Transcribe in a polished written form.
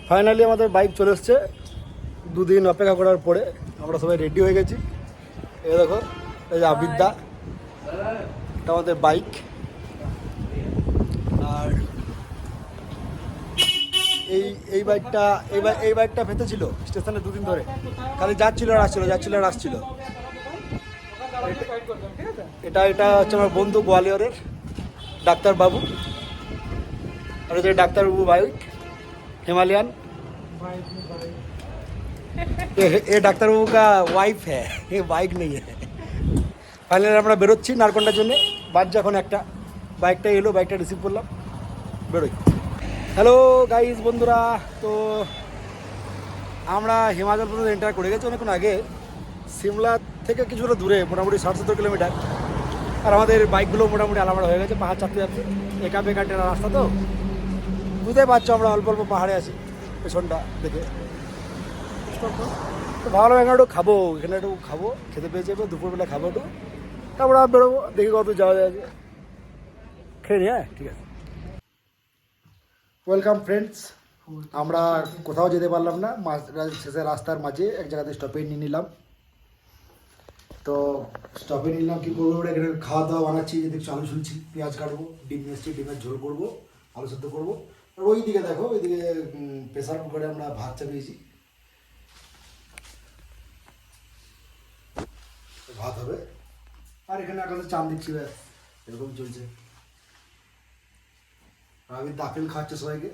Finally আমাদের bike চলে এসছে। দুদিন অপেক্ষা করার পরে আমরা সবাই রেডি হয়ে গেছি। এই দেখো, এই যে আবিদ্যা, এটা আমাদের বাইক। আর এই বাইকটা ফেতেছিল স্টেশনে দুদিন ধরে, খালি যাচ্ছিল আর আসছিল। এটা হচ্ছে আমার বন্ধু গোয়ালিয়রের ডাক্তারবাবু, और इधर डॉक्टर बाबू बाइक हिमालयन। ये डॉक्टर बाबू का वाइफ है, ये बाइक नहीं है। ফাইনালি আমরা বেরোচ্ছি নারকন্ডার জন্য। বাদ যখন একটা বাইকটা এলো, বাইকটা রিসিভ করলাম, বেরোই। হ্যালো গাইজ বন্ধুরা, তো আমরা হিমাচল প্রদেশ এন্টার করে গেছি অনেকক্ষণ আগে। সিমলা থেকে কিছুটা দূরে, মোটামুটি 60-70 কিলোমিটার। আর আমাদের বাইকগুলো মোটামুটি আলামাড়া হয়ে গেছে পাহাড় চাপতে চাপতে। একা বেকা টেরা রাস্তা তো বুঝতেই পারছো, আমরা অল্প অল্প পাহাড়ে আছি পেছনটা দেখে। তো ভালো এখানে একটু খাবো, খেতে পেয়ে যাবো, দুপুরবেলা খাবো একটু, তারপর আর বেরোবো, দেখি কত যাওয়া যায়। খেয়ে নি, হ্যাঁ ঠিক আছে। ওয়েলকাম ফ্রেন্ডস, আমরা কোথাও যেতে পারলাম না, শেষে রাস্তার মাঝে এক জায়গাতে স্টপেজ নিয়ে নিলাম। তো স্টপে নিলাম, কী করবো, এখানে খাওয়া দাওয়া বানাচ্ছি। দেখছি আলু ছুলছি, পেঁয়াজ কাটবো, ডিম এসছি, ডিমের ঝোল করবো, আলু সেদ্ধ করবো। আর ওই দিকে দেখো, ওইদিকে প্রেসার কুকারে আমরা ভাত চাপিয়েছি, ভাত হবে। আর এখানে আকাশে চাঁদ দিচ্ছি, ব্যাস এরকম চলছে। আমি আপেল খাচ্ছে সবাইকে।